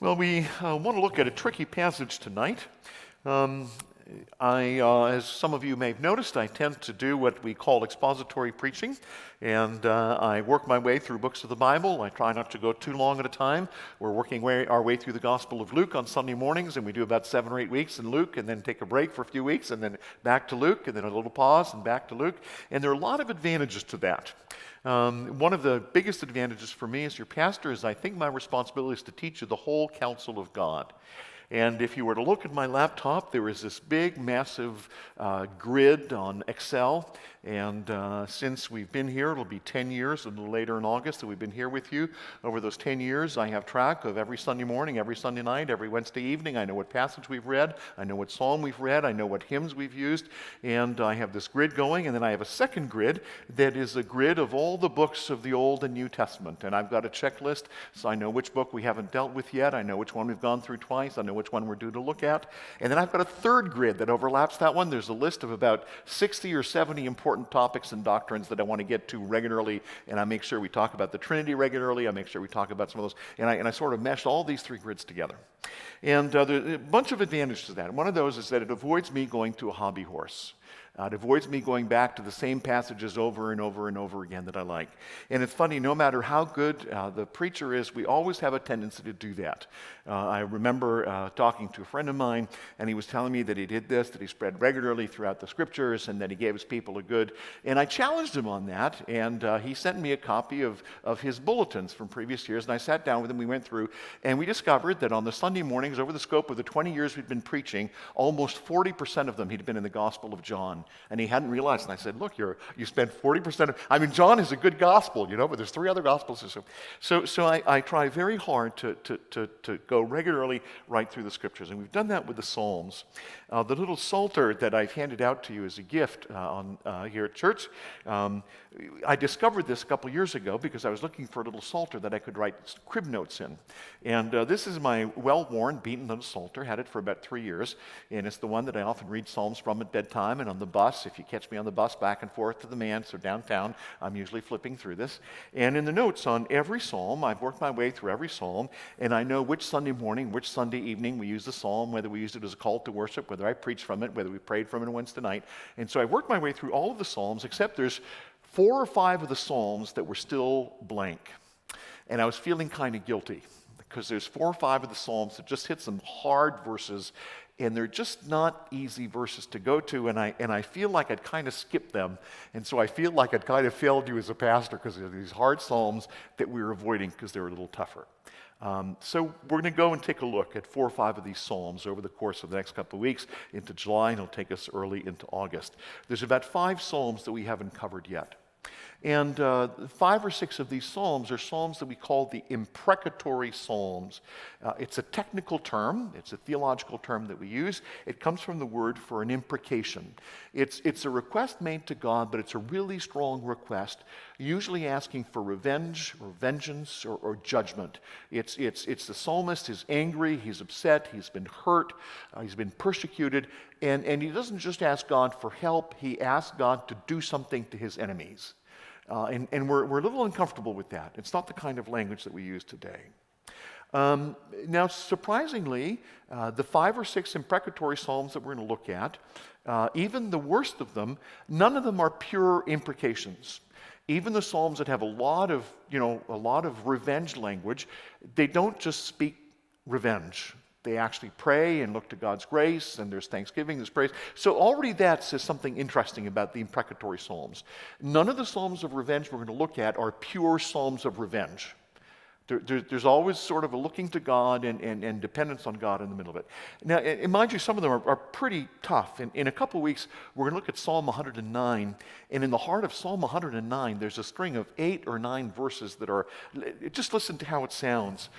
Well, we want to look at a tricky passage tonight. Um, as some of you may have noticed, I tend to do what we call expository preaching, and I work my way through books of the Bible. I try not to go too long at a time. We're working our way through the Gospel of Luke on Sunday mornings, and we do about 7 or 8 weeks in Luke, and then take a break for a few weeks, and then back to Luke, and then a little pause, and back to Luke. And there are a lot of advantages to that. One of the biggest advantages for me as your pastor is I think my responsibility is to teach you the whole counsel of God. And if you were to look at my laptop, there is this big, massive grid on Excel. And since we've been here, it'll be 10 years, a little later in August, that we've been here with you. Over those 10 years, I have track of every Sunday morning, every Sunday night, every Wednesday evening. I know what passage we've read. I know what psalm we've read. I know what hymns we've used. And I have this grid going. And then I have a second grid that is a grid of all the books of the Old and New Testament. And I've got a checklist, so I know which book we haven't dealt with yet. I know which one we've gone through twice. I know which one we're due to look at. And then I've got a third grid that overlaps that one. There's a list of about 60 or 70 important topics and doctrines that I want to get to regularly, and I make sure we talk about the Trinity regularly. I make sure we talk about some of those, and I sort of mesh all these three grids together. And there's a bunch of advantages to that. One of those is that it avoids me going to a hobby horse. It avoids me going back to the same passages over and over and over again that I like. And it's funny, no matter how good the preacher is, we always have a tendency to do that. I remember talking to a friend of mine, and he was telling me that he did this, that he spread regularly throughout the scriptures, and that he gave his people a good. And I challenged him on that, and he sent me a copy of his bulletins from previous years, and I sat down with him, we went through, and we discovered that on the Sunday mornings, over the scope of the 20 years we'd been preaching, almost 40% of them he'd been in the Gospel of John. And he hadn't realized. And I said, look, you spent 40% of, John is a good gospel, but there's 3 other gospels. So I try very hard to go regularly right through the scriptures. And we've done that with the Psalms. The little psalter that I've handed out to you as a gift here at church, I discovered this a couple years ago because I was looking for a little psalter that I could write crib notes in. And this is my well-worn, beaten little psalter. Had it for about 3 years. And it's the one that I often read psalms from at bedtime and on the bus. If you catch me on the bus back and forth to the man, so downtown, I'm usually flipping through this. And in the notes on every psalm, I've worked my way through every psalm, and I know which Sunday morning, which Sunday evening we use the psalm, whether we used it as a call to worship, whether I preached from it, whether we prayed from it on Wednesday night. And so I worked my way through all of the psalms, except there's 4 or 5 of the psalms that were still blank. And I was feeling kind of guilty because there's 4 or 5 of the psalms that just hit some hard verses, and they're just not easy verses to go to, and I feel like I'd kind of skipped them, and so I feel like I'd kind of failed you as a pastor because there are these hard psalms that we were avoiding because they were a little tougher. So we're going to go and take a look at 4 or 5 of these psalms over the course of the next couple of weeks into July, and it'll take us early into August. There's about 5 psalms that we haven't covered yet. And 5 or 6 of these psalms are psalms that we call the imprecatory psalms. It's a technical term. It's a theological term that we use. It comes from the word for an imprecation. It's a request made to God, but it's a really strong request, usually asking for revenge or vengeance or judgment. It's the psalmist is angry, he's upset, he's been hurt, he's been persecuted, and he doesn't just ask God for help, he asks God to do something to his enemies. And we're a little uncomfortable with that. It's not the kind of language that we use today. Now, surprisingly, the 5 or 6 imprecatory psalms that we're going to look at, even the worst of them, none of them are pure imprecations. Even the psalms that have a lot of revenge language, they don't just speak revenge. They actually pray and look to God's grace, and there's thanksgiving, there's praise. So already that says something interesting about the imprecatory psalms. None of the psalms of revenge we're going to look at are pure psalms of revenge. There's always sort of a looking to God and dependence on God in the middle of it. Now, and mind you, some of them are pretty tough. In a couple of weeks, we're going to look at Psalm 109. And in the heart of Psalm 109, there's a string of 8 or 9 verses that are, just listen to how it sounds.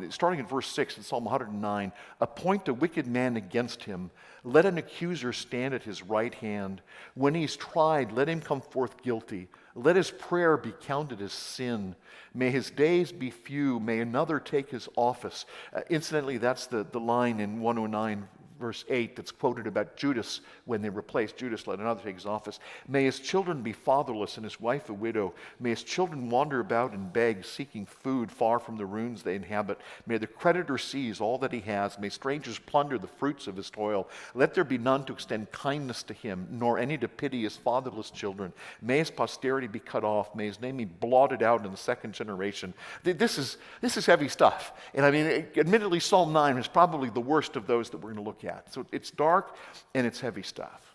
Starting in verse 6 in Psalm 109, appoint a wicked man against him. Let an accuser stand at his right hand. When he's tried, let him come forth guilty. Let his prayer be counted as sin. May his days be few. May another take his office. Incidentally, that's the line in 109 verse 8 that's quoted about Judas when they replaced Judas, let another take his office. May his children be fatherless and his wife a widow. May his children wander about and beg, seeking food far from the ruins they inhabit. May the creditor seize all that he has. May strangers plunder the fruits of his toil. Let there be none to extend kindness to him, nor any to pity his fatherless children. May his posterity be cut off. May his name be blotted out in the second generation. This is heavy stuff. And I mean, admittedly, Psalm 9 is probably the worst of those that we're going to look at. So it's dark and it's heavy stuff.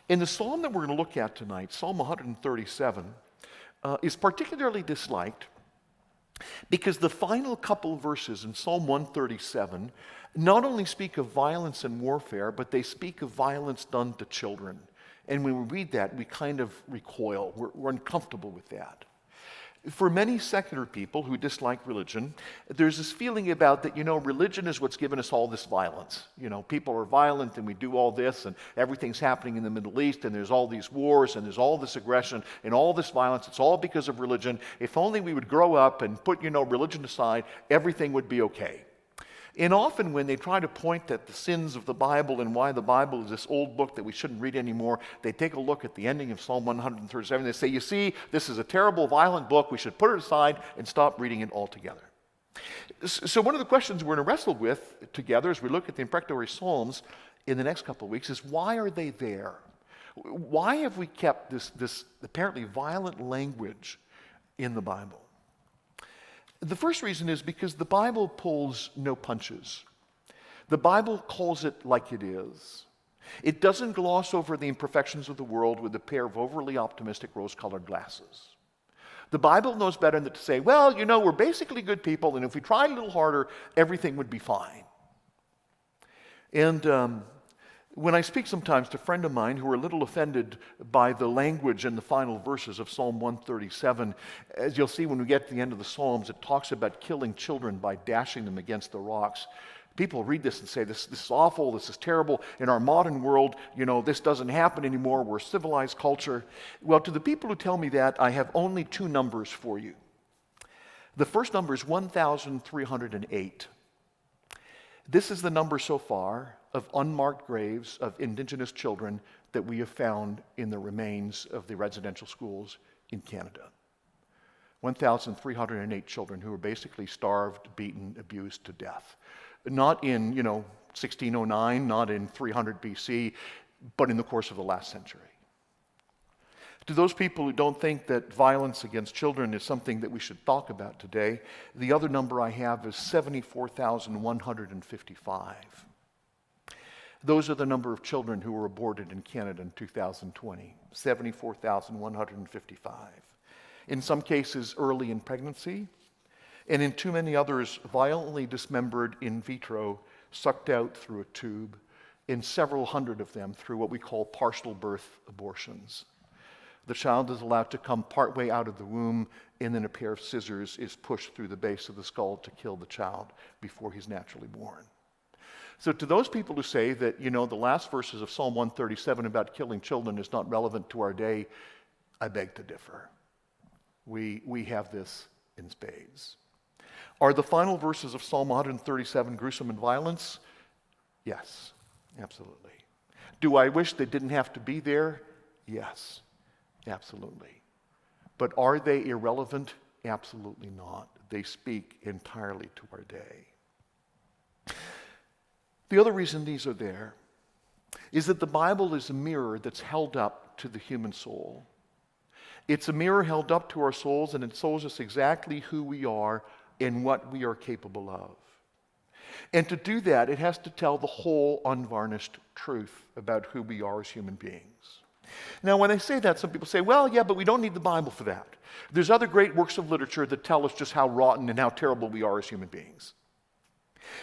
In the psalm that we're going to look at tonight, Psalm 137, is particularly disliked because the final couple verses in Psalm 137 not only speak of violence and warfare, but they speak of violence done to children. And when we read that, we kind of recoil. We're uncomfortable with that. For many secular people who dislike religion, there's this feeling about that, religion is what's given us all this violence. People are violent and we do all this and everything's happening in the Middle East and there's all these wars and there's all this aggression and all this violence. It's all because of religion. If only we would grow up and put, religion aside, everything would be okay. And often when they try to point at the sins of the Bible and why the Bible is this old book that we shouldn't read anymore, they take a look at the ending of Psalm 137. They say, you see, this is a terrible, violent book. We should put it aside and stop reading it altogether. So one of the questions we're going to wrestle with together as we look at the imprecatory Psalms in the next couple of weeks is, why are they there? Why have we kept this apparently violent language in the Bible? The first reason is because the Bible pulls no punches. The Bible calls it like it is. It doesn't gloss over the imperfections of the world with a pair of overly optimistic rose-colored glasses. The Bible knows better than to say, well, we're basically good people, and if we tried a little harder, everything would be fine. And when I speak sometimes to a friend of mine who are a little offended by the language in the final verses of Psalm 137, as you'll see when we get to the end of the Psalms, it talks about killing children by dashing them against the rocks. People read this and say, this is awful, this is terrible. In our modern world, this doesn't happen anymore. We're a civilized culture. Well, to the people who tell me that, I have only two numbers for you. The first number is 1,308. This is the number so far of unmarked graves of indigenous children that we have found in the remains of the residential schools in Canada. 1,308 children who were basically starved, beaten, abused to death. Not in, 1609, not in 300 BC, but in the course of the last century. To those people who don't think that violence against children is something that we should talk about today, the other number I have is 74,155. Those are the number of children who were aborted in Canada in 2020, 74,155. In some cases, early in pregnancy, and in too many others, violently dismembered in vitro, sucked out through a tube, in several hundred of them through what we call partial birth abortions. The child is allowed to come partway out of the womb, and then a pair of scissors is pushed through the base of the skull to kill the child before he's naturally born. So to those people who say that, the last verses of Psalm 137 about killing children is not relevant to our day, I beg to differ. We have this in spades. Are the final verses of Psalm 137 gruesome and violent? Yes, absolutely. Do I wish they didn't have to be there? Yes, absolutely. But are they irrelevant? Absolutely not. They speak entirely to our day. The other reason these are there is that the Bible is a mirror that's held up to the human soul. It's a mirror held up to our souls, and it shows us exactly who we are and what we are capable of. And to do that, it has to tell the whole unvarnished truth about who we are as human beings. Now, when I say that, some people say, well, yeah, but we don't need the Bible for that. There's other great works of literature that tell us just how rotten and how terrible we are as human beings.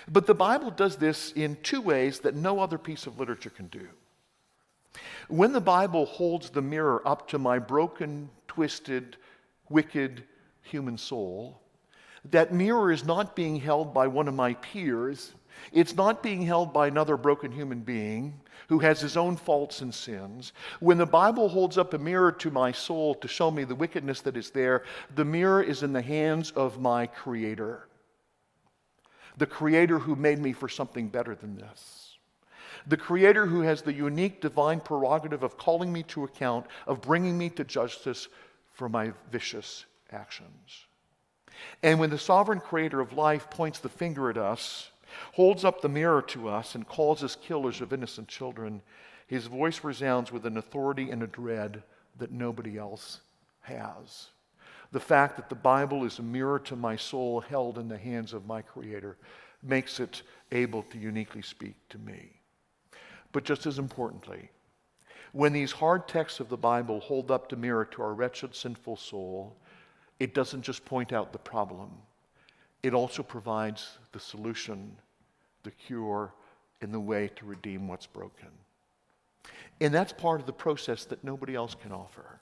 But the Bible does this in two ways that no other piece of literature can do. When the Bible holds the mirror up to my broken, twisted, wicked human soul, that mirror is not being held by one of my peers. It's not being held by another broken human being who has his own faults and sins. When the Bible holds up a mirror to my soul to show me the wickedness that is there, the mirror is in the hands of my Creator. The Creator who made me for something better than this. The Creator who has the unique divine prerogative of calling me to account, of bringing me to justice for my vicious actions. And when the sovereign Creator of life points the finger at us, holds up the mirror to us, and calls us killers of innocent children, his voice resounds with an authority and a dread that nobody else has. The fact that the Bible is a mirror to my soul held in the hands of my Creator makes it able to uniquely speak to me. But just as importantly, when these hard texts of the Bible hold up the mirror to our wretched, sinful soul, it doesn't just point out the problem. It also provides the solution, the cure, and the way to redeem what's broken. And that's part of the process that nobody else can offer.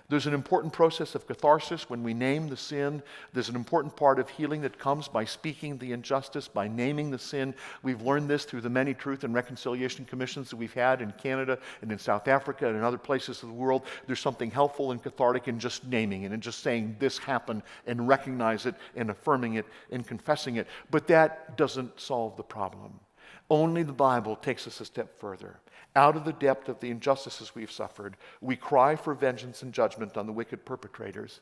There's an important process of catharsis when we name the sin. There's an important part of healing that comes by speaking the injustice, by naming the sin. We've learned this through the many truth and reconciliation commissions that we've had in Canada and in South Africa and in other places of the world. There's something helpful and cathartic in just naming it and just saying this happened and recognize it and affirming it and confessing it. But that doesn't solve the problem. Only the Bible takes us a step further. Out of the depth of the injustices we've suffered, we cry for vengeance and judgment on the wicked perpetrators,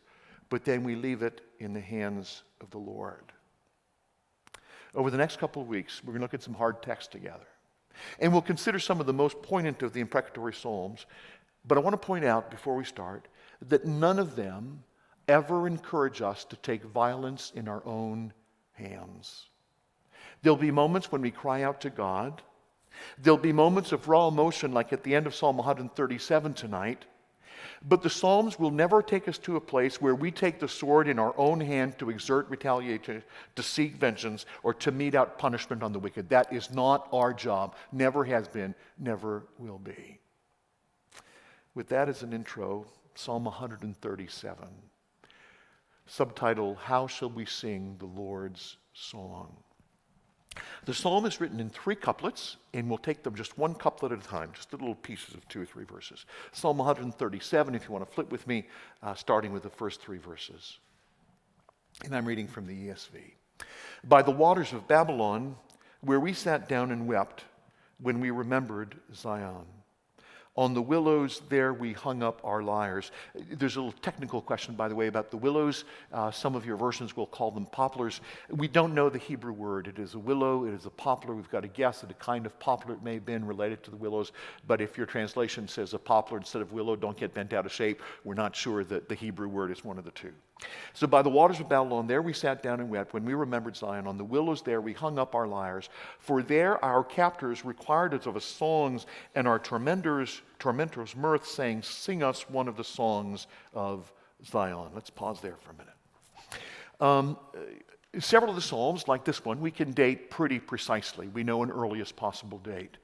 but then we leave it in the hands of the Lord. Over the next couple of weeks, we're going to look at some hard texts together. And we'll consider some of the most poignant of the imprecatory Psalms. But I want to point out before we start that none of them ever encourage us to take violence in our own hands. There'll be moments when we cry out to God. There'll be moments of raw emotion like at the end of Psalm 137 tonight. But the Psalms will never take us to a place where we take the sword in our own hand to exert retaliation, to seek vengeance, or to mete out punishment on the wicked. That is not our job. Never has been, never will be. With that as an intro, Psalm 137. Subtitle, How Shall We Sing the Lord's Song? The psalm is written in 3 couplets, and we'll take them just one couplet at a time, just little pieces of 2 or 3 verses. Psalm 137, if you want to flip with me, starting with the first 3 verses. And I'm reading from the ESV. By the waters of Babylon, where we sat down and wept when we remembered Zion. On the willows there we hung up our lyres. There's a little technical question, by the way, about the willows. Some of your versions will call them poplars. We don't know the Hebrew word. It is a willow, it is a poplar. We've got to guess at a kind of poplar it may have been related to the willows. But if your translation says a poplar instead of willow, don't get bent out of shape. We're not sure that the Hebrew word is one of the two. So by the waters of Babylon, there we sat down and wept when we remembered Zion. On the willows there we hung up our lyres. For there our captors required us of us songs, and our tormentors mirth, saying, sing us one of the songs of Zion. Let's pause there for a minute. Several of the Psalms, like this one, we can date pretty precisely. We know an earliest possible date.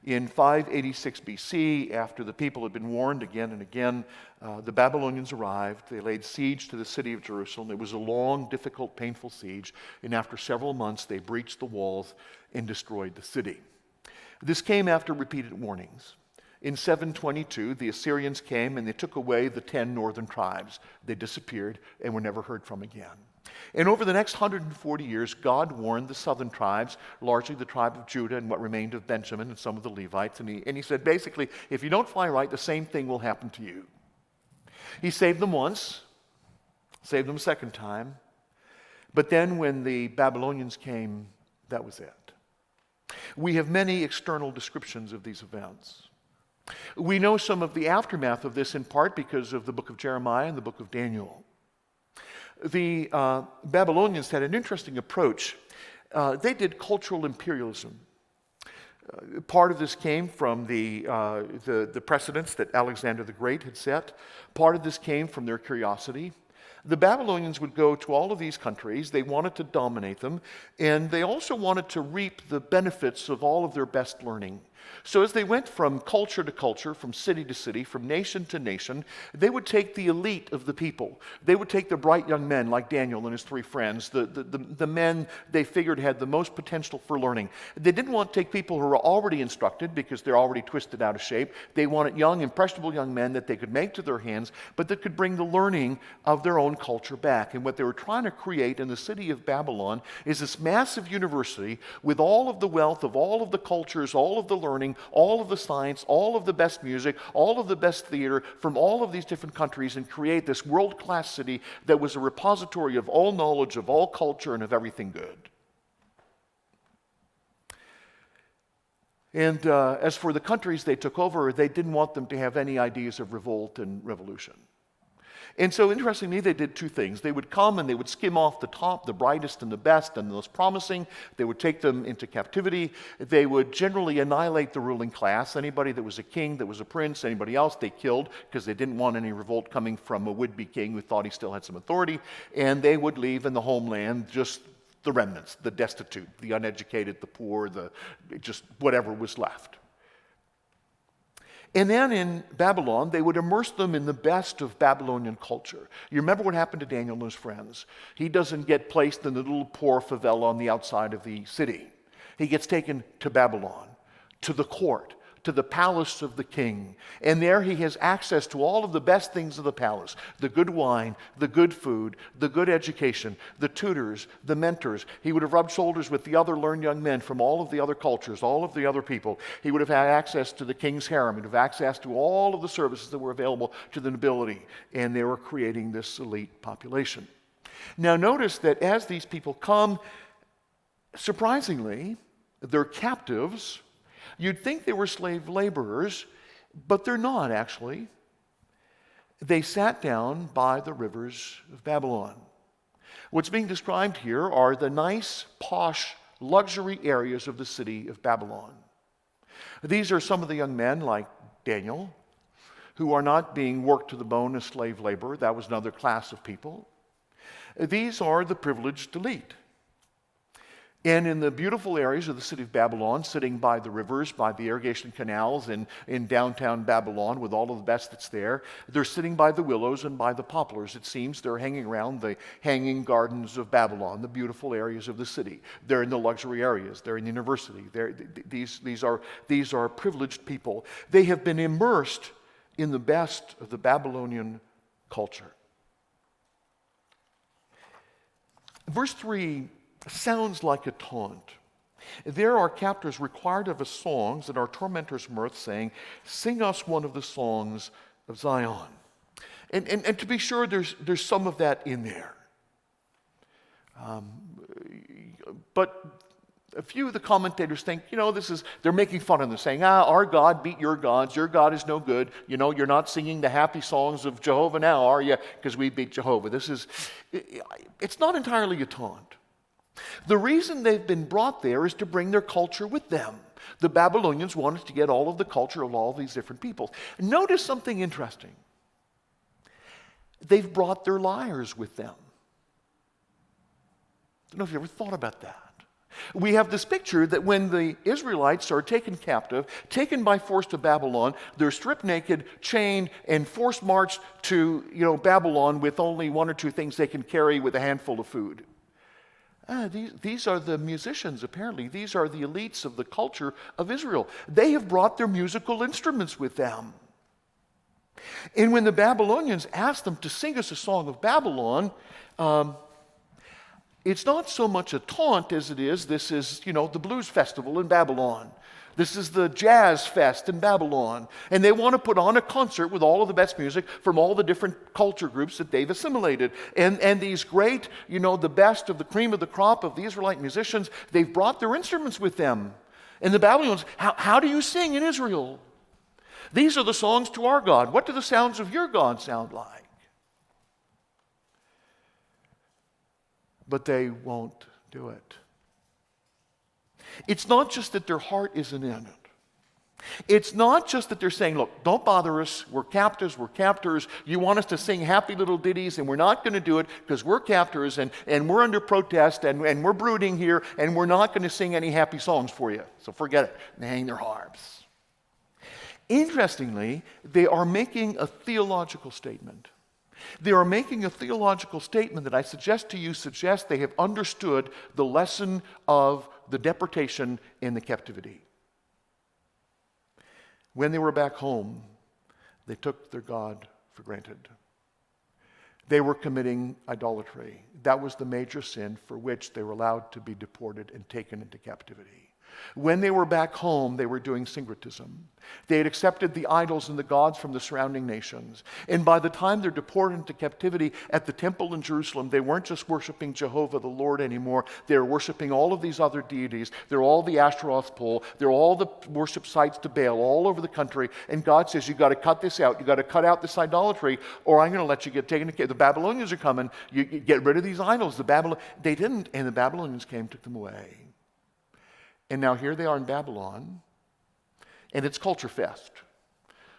In 586 BC, after the people had been warned again and again, the Babylonians arrived. They laid siege to the city of Jerusalem. It was a long, difficult, painful siege. And after several months, they breached the walls and destroyed the city. This came after repeated warnings. In 722, the Assyrians came and they took away the 10 northern tribes. They disappeared and were never heard from again. And over the next 140 years, God warned the southern tribes, largely the tribe of Judah and what remained of Benjamin and some of the Levites. And he said, basically, if you don't fly right, the same thing will happen to you. He saved them once, saved them a second time. But then when the Babylonians came, that was it. We have many external descriptions of these events. We know some of the aftermath of this in part because of the book of Jeremiah and the book of Daniel. The Babylonians had an interesting approach. They did cultural imperialism. Part of this came from the precedents that Alexander the Great had set. Part of this came from their curiosity. The Babylonians would go to all of these countries. They wanted to dominate them, and they also wanted to reap the benefits of all of their best learning. So as they went from culture to culture, from city to city, from nation to nation, they would take the elite of the people. They would take the bright young men like Daniel and his three friends, the men they figured had the most potential for learning. They didn't want to take people who were already instructed because they're already twisted out of shape. They wanted young, impressionable young men that they could make to their hands, but that could bring the learning of their own culture back. And what they were trying to create in the city of Babylon is this massive university with all of the wealth of all of the cultures, all of the learning, all of the science, all of the best music, all of the best theater from all of these different countries, and create this world-class city that was a repository of all knowledge, of all culture, and of everything good. And as for the countries they took over, they didn't want them to have any ideas of revolt and revolution. And so, interestingly, they did two things. They would come and they would skim off the top, the brightest and the best and the most promising. They would take them into captivity. They would generally annihilate the ruling class. Anybody that was a king, that was a prince, anybody else, they killed because they didn't want any revolt coming from a would-be king who thought he still had some authority. And they would leave in the homeland just the remnants, the destitute, the uneducated, the poor, just whatever was left. And then in Babylon, they would immerse them in the best of Babylonian culture. You remember what happened to Daniel and his friends. He doesn't get placed in the little poor favela on the outside of the city. He gets taken to Babylon, to the court, to the palace of the king. And there he has access to all of the best things of the palace: the good wine, the good food, the good education, the tutors, the mentors. He would have rubbed shoulders with the other learned young men from all of the other cultures, all of the other people. He would have had access to the king's harem. He would have access to all of the services that were available to the nobility. And they were creating this elite population. Now notice that as these people come, surprisingly, they're captives. You'd think they were slave laborers, but they're not, actually. They sat down by the rivers of Babylon. What's being described here are the nice, posh, luxury areas of the city of Babylon. These are some of the young men, like Daniel, who are not being worked to the bone as slave labor. That was another class of people. These are the privileged elite. And in the beautiful areas of the city of Babylon, sitting by the rivers, by the irrigation canals, in downtown Babylon with all of the best that's there, they're sitting by the willows and by the poplars. It seems they're hanging around the hanging gardens of Babylon, the beautiful areas of the city. They're in the luxury areas. They're in the university. These are privileged people. They have been immersed in the best of the Babylonian culture. Verse 3 sounds like a taunt. There are captors required of us songs, and our tormentors mirth, saying, "Sing us one of the songs of Zion." And to be sure, there's some of that in there. But a few of the commentators think, they're making fun of them, saying, our God beat your gods. Your God is no good. You're not singing the happy songs of Jehovah now, are you? Because we beat Jehovah. It's not entirely a taunt. The reason they've been brought there is to bring their culture with them. The Babylonians wanted to get all of the culture of all these different peoples. Notice something interesting. They've brought their lyres with them. I don't know if you ever thought about that. We have this picture that when the Israelites are taken captive, taken by force to Babylon, they're stripped naked, chained, and forced marched to Babylon with only one or two things they can carry with a handful of food. These are the musicians, apparently. These are the elites of the culture of Israel. They have brought their musical instruments with them. And when the Babylonians asked them to sing us a song of Babylon, it's not so much a taunt as it is, this is, the blues festival in Babylon. This is the jazz fest in Babylon. And they want to put on a concert with all of the best music from all the different culture groups that they've assimilated. And these great, the best of the cream of the crop of the Israelite musicians, they've brought their instruments with them. And the Babylonians, how do you sing in Israel? These are the songs to our God. What do the sounds of your God sound like? But they won't do it. It's not just that their heart isn't in it. It's not just that they're saying, look, don't bother us. We're captives. We're captors. You want us to sing happy little ditties, and we're not going to do it because we're captors, and we're under protest, and we're brooding here, and we're not going to sing any happy songs for you. So forget it. And they hang their harps. Interestingly, they are making a theological statement. They are making a theological statement that I suggest to you suggests they have understood the lesson of the deportation and the captivity. When they were back home, they took their God for granted. They were committing idolatry. That was the major sin for which they were allowed to be deported and taken into captivity. When they were back home, they were doing syncretism. They had accepted the idols and the gods from the surrounding nations. And by the time they're deported into captivity at the temple in Jerusalem, they weren't just worshiping Jehovah the Lord anymore. They were worshiping all of these other deities. They're all the Ashtaroth pole. They're all the worship sites to Baal all over the country. And God says, you've got to cut this out. You've got to cut out this idolatry, or I'm going to let you get taken to captivity. The Babylonians are coming. You get rid of these idols. They didn't, and the Babylonians came, took them away. And now here they are in Babylon, and it's Culture Fest.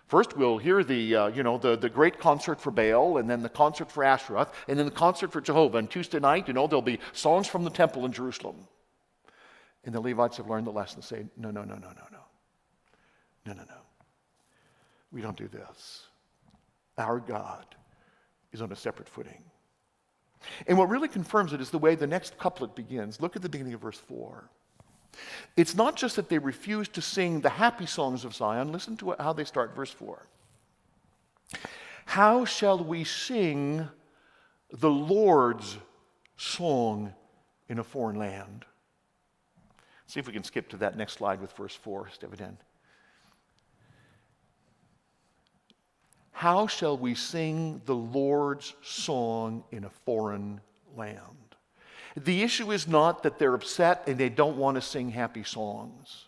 First we'll hear the great concert for Baal, and then the concert for Ashtaroth, and then the concert for Jehovah. And Tuesday night, there'll be songs from the temple in Jerusalem. And the Levites have learned the lesson to say, no. We don't do this. Our God is on a separate footing. And what really confirms it is the way the next couplet begins. Look at the beginning of verse 4. It's not just that they refuse to sing the happy songs of Zion. Listen to how they start, verse 4. How shall we sing the Lord's song in a foreign land? See if we can skip to that next slide with verse 4, step it in. How shall we sing the Lord's song in a foreign land? The issue is not that they're upset and they don't want to sing happy songs.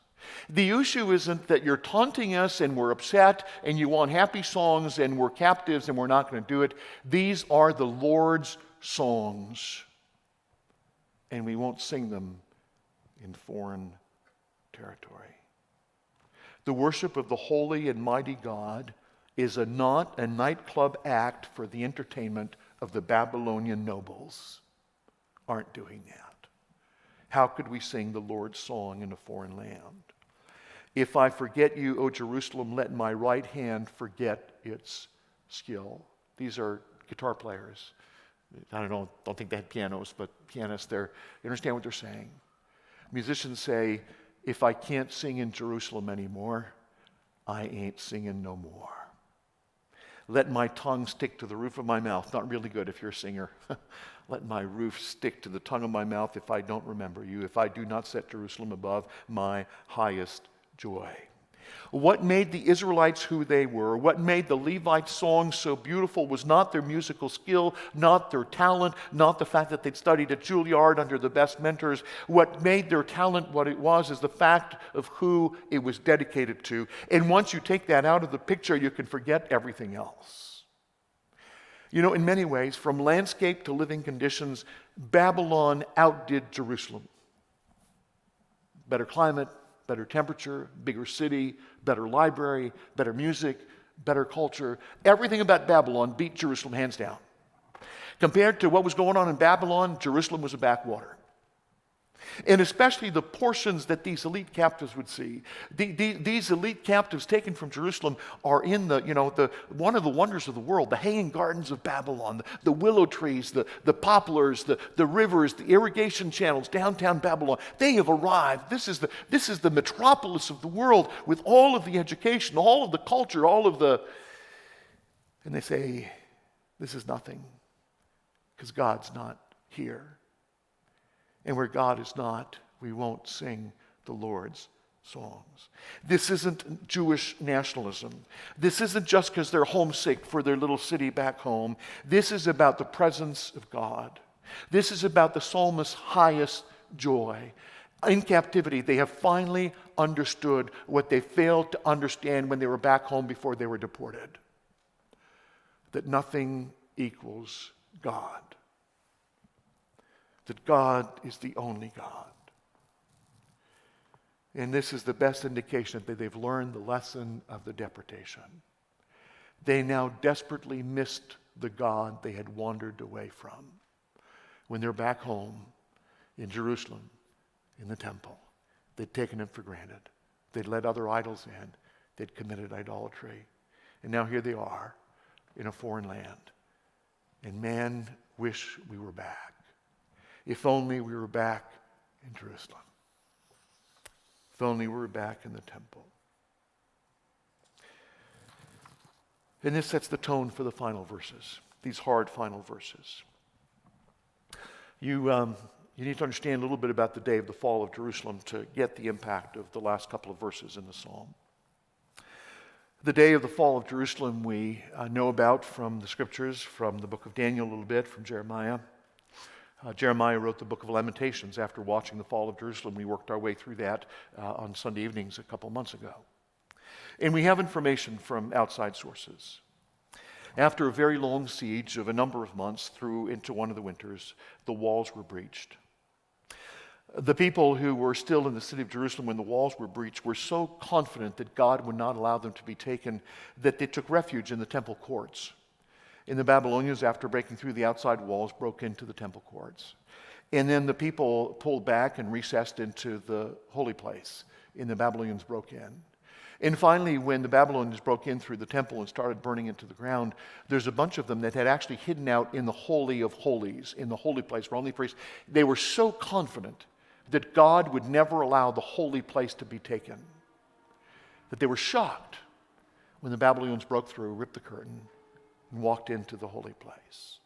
The issue isn't that you're taunting us and we're upset and you want happy songs and we're captives and we're not going to do it. These are the Lord's songs, and we won't sing them in foreign territory. The worship of the holy and mighty God is not a nightclub act for the entertainment of the Babylonian nobles. Aren't doing that. How could we sing the Lord's song in a foreign land? If I forget you, O Jerusalem, let my right hand forget its skill. These are guitar players. I don't think they had pianos, but pianists, they understand what they're saying. Musicians say, if I can't sing in Jerusalem anymore, I ain't singing no more. Let my tongue stick to the roof of my mouth. Not really good if you're a singer. Let my roof stick to the tongue of my mouth if I don't remember you, if I do not set Jerusalem above my highest joy. What made the Israelites who they were, what made the Levite songs so beautiful was not their musical skill, not their talent, not the fact that they'd studied at Juilliard under the best mentors. What made their talent what it was is the fact of who it was dedicated to. And once you take that out of the picture, you can forget everything else. In many ways, from landscape to living conditions, Babylon outdid Jerusalem. Better climate, better temperature, bigger city, better library, better music, better culture. Everything about Babylon beat Jerusalem hands down. Compared to what was going on in Babylon, Jerusalem was a backwater. And especially the portions that these elite captives would see. These elite captives taken from Jerusalem are in one of the wonders of the world, the hanging gardens of Babylon, the willow trees, the poplars, the rivers, the irrigation channels, downtown Babylon. They have arrived. This is the metropolis of the world with all of the education, all of the culture, and they say, this is nothing because God's not here. And where God is not, we won't sing the Lord's songs. This isn't Jewish nationalism. This isn't just because they're homesick for their little city back home. This is about the presence of God. This is about the psalmist's highest joy. In captivity, they have finally understood what they failed to understand when they were back home before they were deported. That nothing equals God. That God is the only God. And this is the best indication that they've learned the lesson of the deportation. They now desperately missed the God they had wandered away from. When they're back home in Jerusalem, in the temple, they'd taken it for granted. They'd let other idols in. They'd committed idolatry. And now here they are in a foreign land. And man, wish we were back. If only we were back in Jerusalem. If only we were back in the temple. And this sets the tone for the final verses, these hard final verses. You need to understand a little bit about the day of the fall of Jerusalem to get the impact of the last couple of verses in the psalm. The day of the fall of Jerusalem we know about from the scriptures, from the book of Daniel a little bit, from Jeremiah. Jeremiah wrote the book of Lamentations after watching the fall of Jerusalem. We worked our way through that on Sunday evenings a couple months ago. And we have information from outside sources. After a very long siege of a number of months through into one of the winters, the walls were breached. The people who were still in the city of Jerusalem when the walls were breached were so confident that God would not allow them to be taken that they took refuge in the temple courts. And the Babylonians, after breaking through the outside walls, broke into the temple courts. And then the people pulled back and recessed into the holy place, and the Babylonians broke in. And finally, when the Babylonians broke in through the temple and started burning into the ground, there's a bunch of them that had actually hidden out in the Holy of Holies, in the holy place where only priests. They were so confident that God would never allow the holy place to be taken that they were shocked when the Babylonians broke through, ripped the curtain, and walked into the holy place.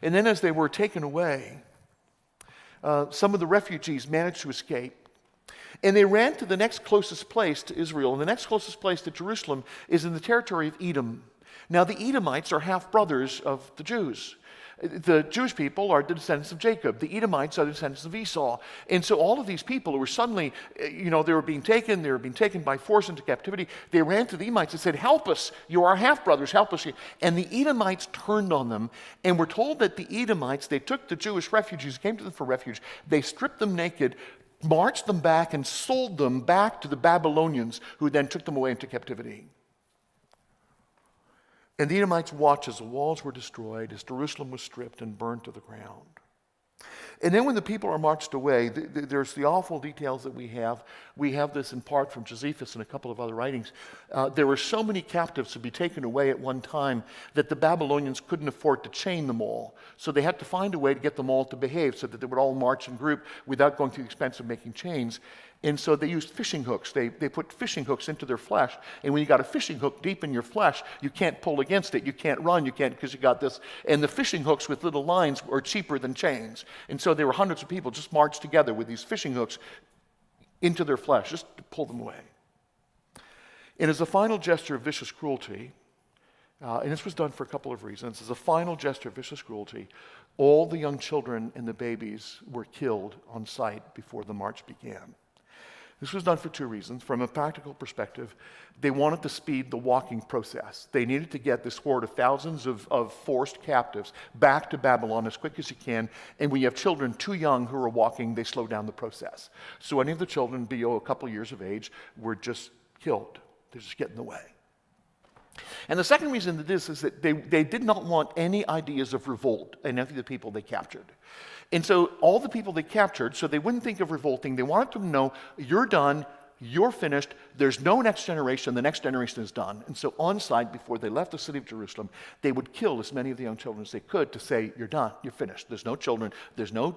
And then as they were taken away, some of the refugees managed to escape. And they ran to the next closest place to Israel. And the next closest place to Jerusalem is in the territory of Edom. Now, the Edomites are half-brothers of the Jews. The Jewish people are the descendants of Jacob. The Edomites are the descendants of Esau. And so all of these people who were suddenly, they were being taken by force into captivity. They ran to the Edomites and said, "Help us, you are half-brothers, help us." And the Edomites turned on them. And we're told that the Edomites, they took the Jewish refugees, came to them for refuge. They stripped them naked, marched them back, and sold them back to the Babylonians, who then took them away into captivity. And the Edomites watched as the walls were destroyed, as Jerusalem was stripped and burned to the ground. And then when the people are marched away, there's the awful details that we have. We have this in part from Josephus and a couple of other writings. There were so many captives to be taken away at one time that the Babylonians couldn't afford to chain them all. So they had to find a way to get them all to behave so that they would all march in group without going through the expense of making chains. And so they used fishing hooks. They put fishing hooks into their flesh. And when you got a fishing hook deep in your flesh, you can't pull against it. You can't run. You can't, because you got this. And the fishing hooks with little lines were cheaper than chains. And so there were hundreds of people just marched together with these fishing hooks into their flesh, just to pull them away. And as a final gesture of vicious cruelty, and this was done for a couple of reasons, as a final gesture of vicious cruelty, all the young children and the babies were killed on sight before the march began. This was done for two reasons. From a practical perspective, they wanted to speed the walking process. They needed to get this horde of thousands of forced captives back to Babylon as quick as you can. And when you have children too young who are walking, they slow down the process. So any of the children below a couple years of age were just killed. They just get in the way. And the second reason that this is that they did not want any ideas of revolt in any of the people they captured. And so all the people they captured, so they wouldn't think of revolting, they wanted them to know, you're done, you're finished, there's no next generation, the next generation is done. And so on site, before they left the city of Jerusalem, they would kill as many of the young children as they could to say, you're done, you're finished. There's no children, there's no,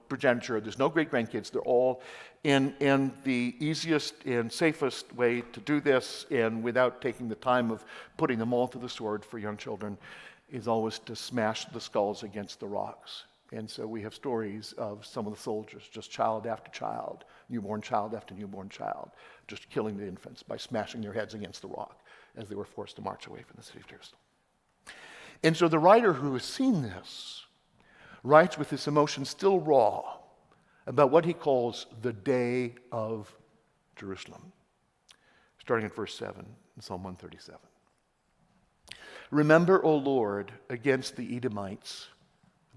progeniture, there's no great-grandkids, they're all in the easiest and safest way to do this, and without taking the time of putting them all to the sword for young children, is always to smash the skulls against the rocks. And so we have stories of some of the soldiers, just child after child, newborn child after newborn child, just killing the infants by smashing their heads against the rock as they were forced to march away from the city of Jerusalem. And so the writer who has seen this writes with his emotion still raw about what he calls the day of Jerusalem, starting at verse 7 in Psalm 137. Remember, O Lord, against the Edomites,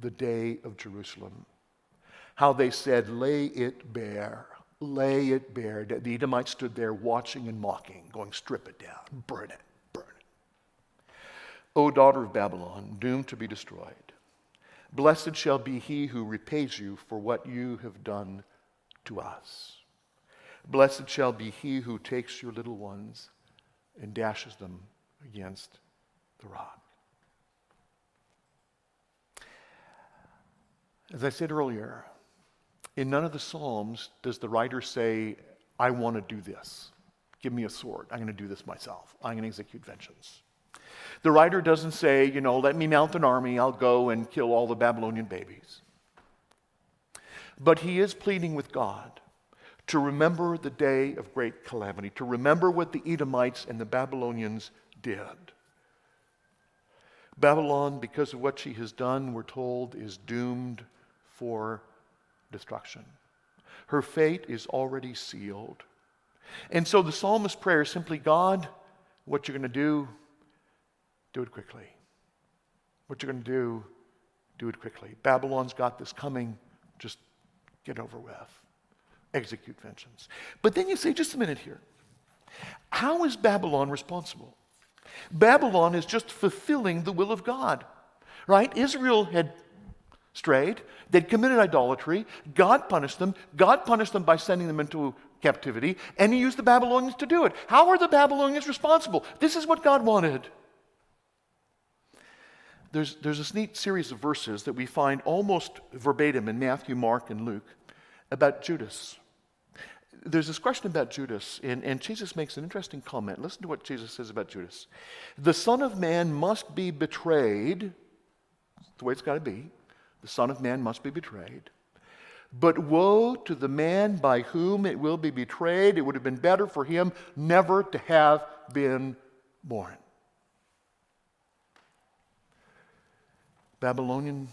the day of Jerusalem, how they said, lay it bare. lay it bare. The Edomites stood there watching and mocking, going, strip it down, burn it, burn it. O daughter of Babylon, doomed to be destroyed, blessed shall be he who repays you for what you have done to us. Blessed shall be he who takes your little ones and dashes them against the rock. As I said earlier, in none of the Psalms does the writer say, I want to do this. Give me a sword. I'm going to do this myself. I'm going to execute vengeance. The writer doesn't say, let me mount an army. I'll go and kill all the Babylonian babies. But he is pleading with God to remember the day of great calamity, to remember what the Edomites and the Babylonians did. Babylon, because of what she has done, we're told, is doomed for destruction. Her fate is already sealed. And so the psalmist's prayer is simply, God, what you're going to do it quickly. What you're going to do it quickly. Babylon's got this coming, just get over with. Execute vengeance. But then you say, just a minute here. How is Babylon responsible? Babylon is just fulfilling the will of God, right? Israel had strayed. They'd committed idolatry. God punished them. God punished them by sending them into captivity, and he used the Babylonians to do it. How are the Babylonians responsible? This is what God wanted. There's this neat series of verses that we find almost verbatim in Matthew, Mark, and Luke about Judas. There's this question about Judas, and Jesus makes an interesting comment. Listen to what Jesus says about Judas. The Son of Man must be betrayed. That's the way it's got to be. The Son of Man must be betrayed. But woe to the man by whom it will be betrayed. It would have been better for him never to have been born. Babylonians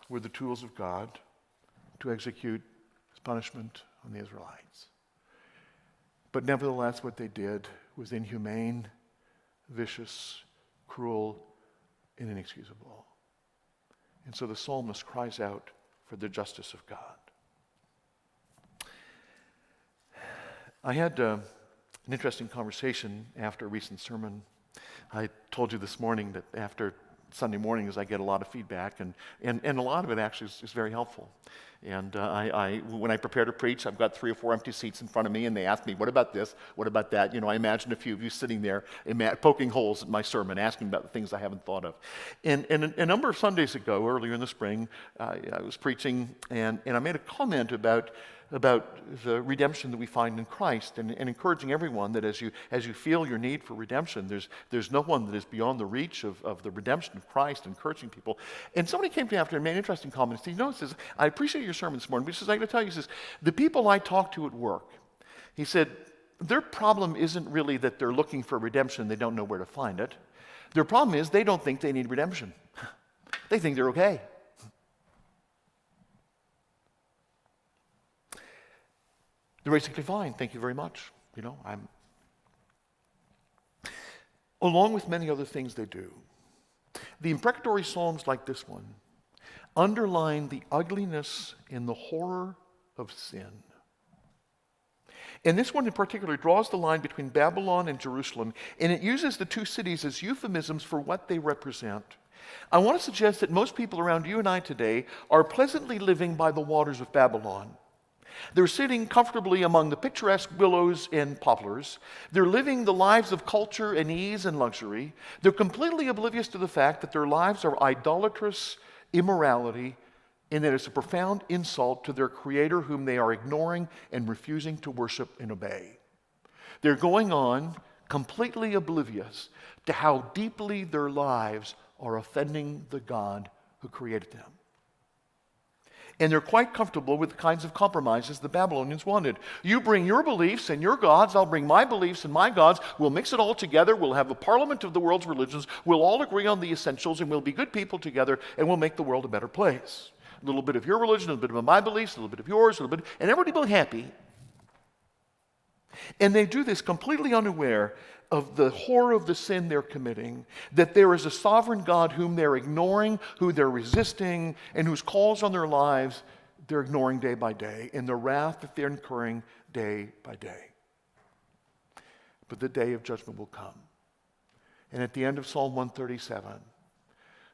were the tools of God to execute his punishment on the Israelites. But nevertheless, what they did was inhumane, vicious, cruel, and inexcusable. And so the psalmist cries out for the justice of God. I had an interesting conversation after a recent sermon. I told you this morning that after Sunday mornings I get a lot of feedback, and a lot of it actually is very helpful. And when I prepare to preach, I've got 3 or 4 empty seats in front of me, and they ask me, what about this? What about that? I imagine a few of you sitting there poking holes in my sermon, asking about the things I haven't thought of. And a number of Sundays ago, earlier in the spring, I was preaching, and I made a comment about the redemption that we find in Christ, and encouraging everyone that as you feel your need for redemption, there's no one that is beyond the reach of the redemption of Christ, encouraging people. And somebody came to me after and made an interesting comment. He says, I appreciate your sermon this morning, but he says, I got to tell you, he says, the people I talk to at work, he said, their problem isn't really that they're looking for redemption, they don't know where to find it. Their problem is they don't think they need redemption. They think they're okay. They're basically fine, thank you very much. Along with many other things they do, the imprecatory psalms like this one underline the ugliness and the horror of sin. And this one in particular draws the line between Babylon and Jerusalem, and it uses the two cities as euphemisms for what they represent. I want to suggest that most people around you and I today are pleasantly living by the waters of Babylon. They're sitting comfortably among the picturesque willows and poplars. They're living the lives of culture and ease and luxury. They're completely oblivious to the fact that their lives are idolatrous immorality, and that it's a profound insult to their Creator whom they are ignoring and refusing to worship and obey. They're going on completely oblivious to how deeply their lives are offending the God who created them. And they're quite comfortable with the kinds of compromises the Babylonians wanted. You bring your beliefs and your gods, I'll bring my beliefs and my gods. We'll mix it all together. We'll have a parliament of the world's religions. We'll all agree on the essentials, and we'll be good people together, and we'll make the world a better place. A little bit of your religion, a little bit of my beliefs, a little bit of yours, a little bit, and everybody will be happy. And they do this completely unaware of the horror of the sin they're committing, that there is a sovereign God whom they're ignoring, who they're resisting, and whose calls on their lives they're ignoring day by day, and the wrath that they're incurring day by day. But the day of judgment will come. And at the end of Psalm 137,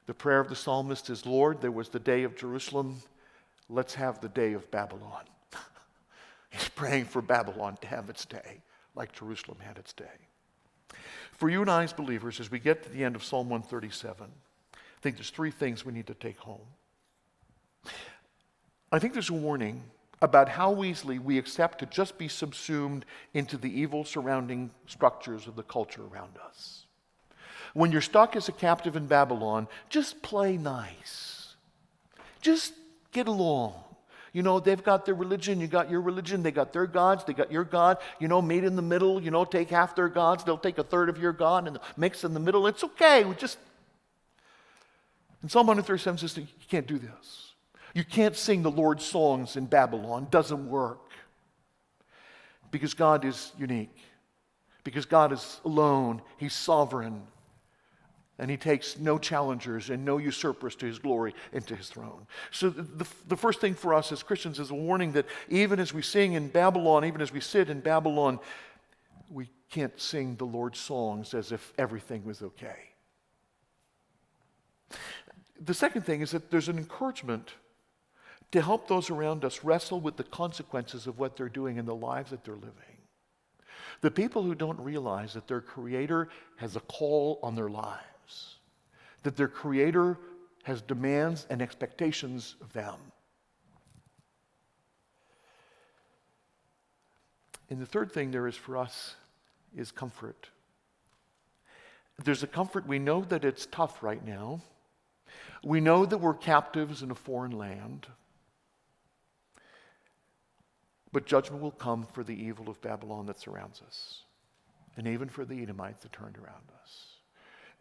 the prayer of the psalmist is, Lord, there was the day of Jerusalem. Let's have the day of Babylon. He's praying for Babylon to have its day, like Jerusalem had its day. For you and I as believers, as we get to the end of Psalm 137, I think there's three things we need to take home. I think there's a warning about how easily we accept to just be subsumed into the evil surrounding structures of the culture around us. When you're stuck as a captive in Babylon, just play nice. Just get along. You know, they've got their religion, you got your religion, they got their gods, they got your God, you know, meet in the middle, you know, take half their gods, they'll take a third of your God and mix in the middle. It's okay. And Psalm 137 says, you can't do this. You can't sing the Lord's songs in Babylon. It doesn't work. Because God is unique. Because God is alone. He's sovereign. And he takes no challengers and no usurpers to his glory and to his throne. So the first thing for us as Christians is a warning that even as we sing in Babylon, even as we sit in Babylon, we can't sing the Lord's songs as if everything was okay. The second thing is that there's an encouragement to help those around us wrestle with the consequences of what they're doing in the lives that they're living. The people who don't realize that their Creator has a call on their lives, that their Creator has demands and expectations of them. And the third thing there is for us is comfort. There's a comfort. We know that it's tough right now. We know that we're captives in a foreign land. But judgment will come for the evil of Babylon that surrounds us, and even for the Edomites that turned around us.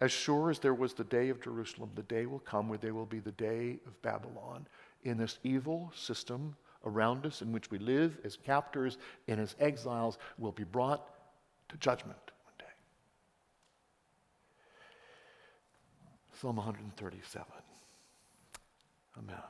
As sure as there was the day of Jerusalem, the day will come where there will be the day of Babylon in this evil system around us in which we live as captors and as exiles will be brought to judgment one day. Psalm 137. Amen.